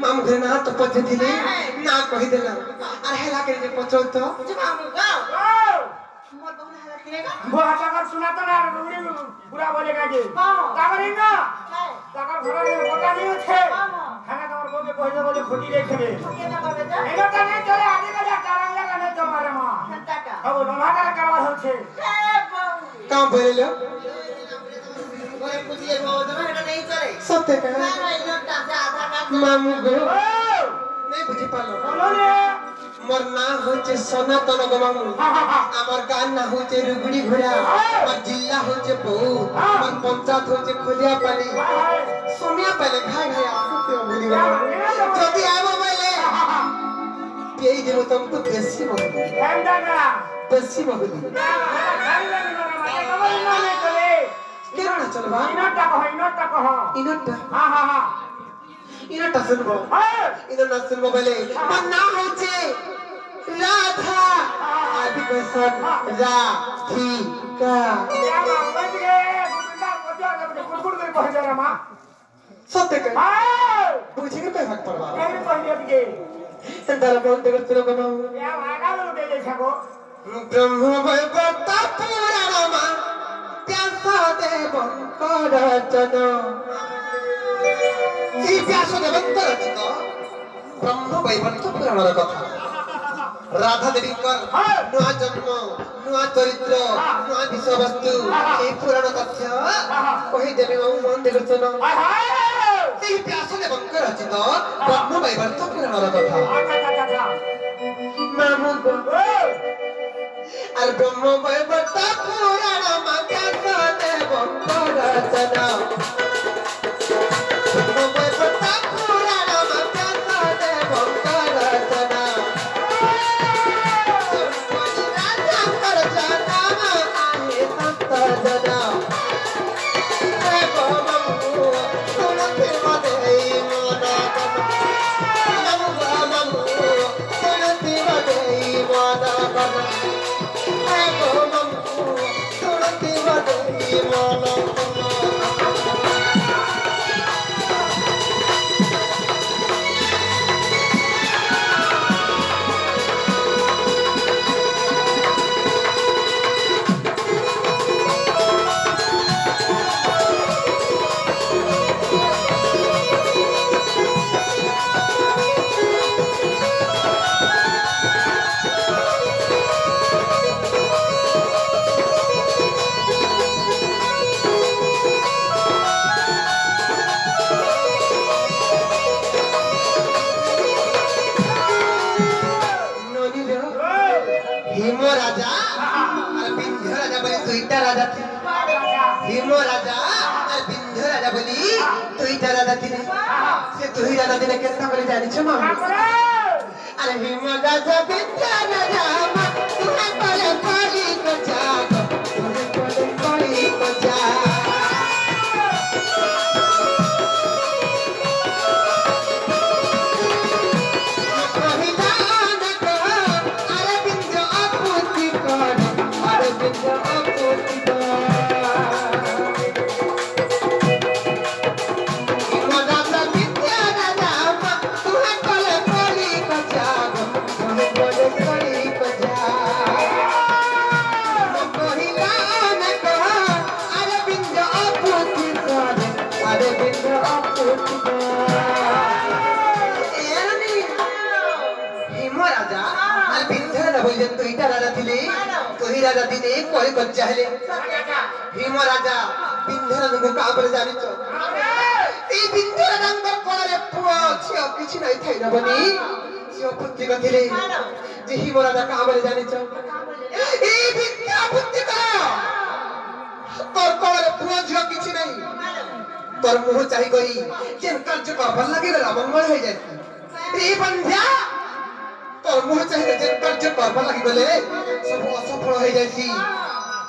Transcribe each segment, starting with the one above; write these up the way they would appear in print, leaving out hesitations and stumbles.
मामू घर ना तो पचे थिले ना कहि देला अरे हेला के जे पचौ तो मामू गो मोर बहुना हेला किनेगा वो हटा कर सुना तो ना रुड़ी पूरा बोलेगा जी तागर ना तागर घर में पता नहीं होते खाना तोर बोले कहि बोले खोटी देखे के ना करे जा एनो का नहीं चले आगे का जा तारंग लगा नहीं तो मारे मां घंटा का अब लोहा का करवा होछे काम बोले लो कोई पूछिए वो हेला नहीं चले सत्य का मामू गो नहीं बुझी पालो बोलो रे मोर ना होचे सनातन गो मामू हमर गान ना होचे रुगड़ी घोड़ा मोर जिल्ला होचे बहु मोर पंचायत होचे खोलिया पानी सोमिया पहले खाए खाए आते बोली गो जदी आबो पहले पेई देबो तुमको देसी बोली ठंडा का देसी बोली केना चलबा इनोटा कहो इनोटा हां हां हां इनोटा सुनबो इनोटा सुनबो पहले मोर ना होचे राधा आदि क्वेश्चन राधिका सत्य के बुझे के पे हक पड़वा संताल कौन देखो सुनो कमा ब्रह्म वैवर्ता पुराणमा प्यासा देवंकर रचन ई प्यासा देवंकर रचित ब्रह्म वैवर्त पुराणर कथा राधा देवी नुआ जन्म नुआ चरित्र नुआ विषय वस्तु ए पुराण तथ्य कहि देबे मामू मन देखो सुनो ई प्यासा देवंकर रचित ब्रह्म वैवर्त पुराणर कथा मामू गो আর ব্রহ্ম বৈবর্ত পুরাণ মাধ্যাস দেবঙ্কর রচনা ব্রহ্ম বৈবর্ত পুরাণ মাধ্যাস দেবঙ্কর রচনা রাজা কর জানা আহে সন্ত জনা মামু শুনতে মনে মন মামু শুনতে মনে মন हिम राजा और बिंध्य राजा बोली दुईटा राजा थिले से दुई राजा दिने केतना करे जानि छ मामू अरे हिम राजा बिंध्य राजा तुहे पले पड़ी को जाग तुहे पले पड़ी को जाग अरे बिंध्य अपूर्ति कर अरे बिंध्य अपूर्ति कर राजा दिने कोई बच्चा है भीम राजा बिंधर को काबरे जानि छ ई बिंधर रंगर कोरे पुआ छ किछि नै थाइ न बनी छ पुत्री कथिले जे हिम राजा काबरे जानि छ ई विद्या बुद्धि का तोर कोरे पुआ छ किछि नै तोर मुह चाहि गई जेन कार्य करबा लागि गला मंगल हो जाय ई बंध्या तोर मुह चाहि जेन कार्य करबा लागि गले सब असफल हो जायसी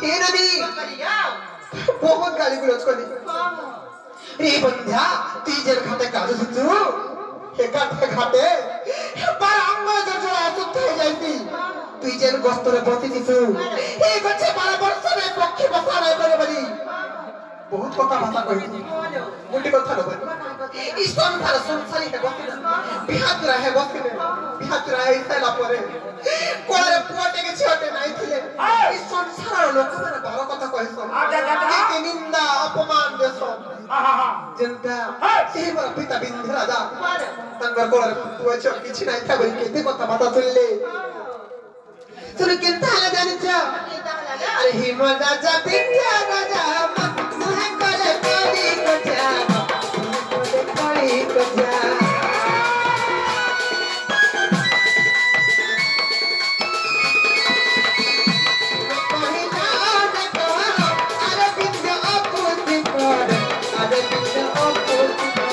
हे नदी बहुत गाली गुलोच करी रे बंध्या तीजर घाटे काजू सुचु हे घाटे पर अंग जजो असुत हो जायसी तीजर गस्तरे बति दिसु हे गछे 12 वर्ष रे पक्षी बसा रे करे बली बहुत कथा भाषा कहि मुंडी कथा न बनी ई संसार संसारी के गति ହେଲା ପରେ କୋଳରେ ପୁଅଟେ କିଛି ଅଟେ ନାଇଁ ଥିଲେ ଏ ସଂସାରର ଲୋକମାନେ ବାର କଥା କହିସନ୍ କେତେ ନିନ୍ଦା ଅପମାନ ଦେସନ୍ ଯେନ୍ତା ସେହି ମୋର ପିତା ବିନ୍ଧୁ ରାଜା ତାଙ୍କର କୋଳରେ ପୁଅ ଝିଅ କିଛି ନାଇଁ ଥା ବୋଲି କେତେ କଥାବାର୍ତ୍ତା ଶୁଣିଲେ ଶୁଣି କେନ୍ତା ହେଲା ଜାଣିଛ अरे हिमल राजा बिंध्या राजा तुहे कोले कोली कोजा कोले कोली कोजा कोही जान को अरे बिंध्या अपूर्ति कर अरे बिंध्या अपूर्ति को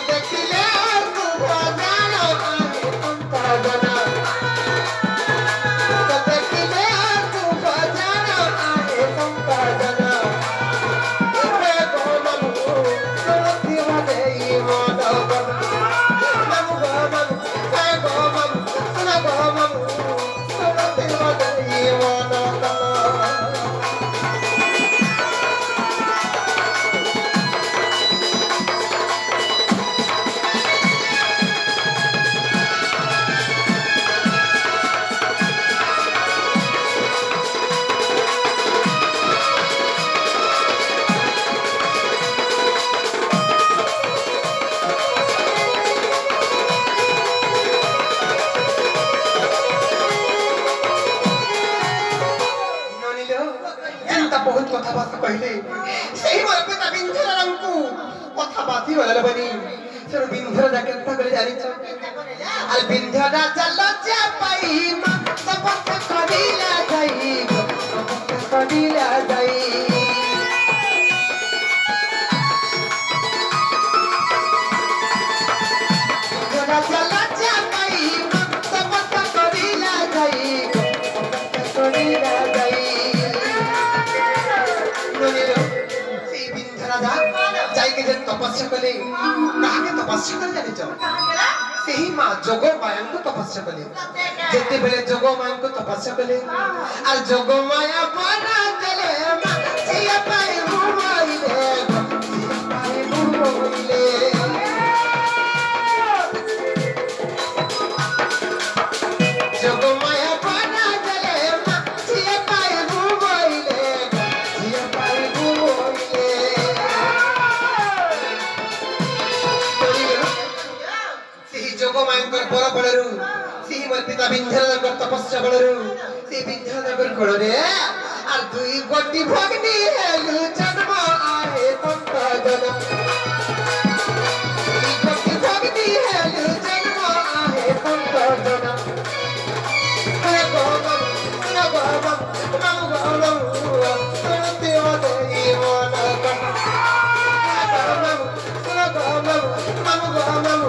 देखिले तू जानो अंत जना बहुत कथा बात कहले सही मोर पिता बिंधर रंगू कथा बाती वाला बनी सर बिंधर जाके कथा करे जानी छ अरे बिंधर राजा लज्जा पाई सबक कदिला जाई कदिला जाई राजा लज्जा पाई सबक कदिला जाई कदिला जाई जाइके जे तपस्या कले काहे तपस्या कर जानि छ सेही मां जोगो माया को तपस्या कले जेते बेले जोगो माया को तपस्या कले और जोगो माया बना चले मां सिया पाए मुइले जोगो माया बना चले मां सिया पाए मुइले सिया पाए मुइले जोगो मायंकर बड़ बड़रू सी मोर पिता बिंधरनगर तपस्या बड़रू सी बिंधरनगर कोड़रे और दुई गोटी भगनी हेलु जन्म आए तंत जन्म दुई गोटी भगनी हेलु जन्म आए तंत जन्म हे गोमम न गोमम मम गोमम सुनते ओदई मन कन गोमम न गोमम मम गोमम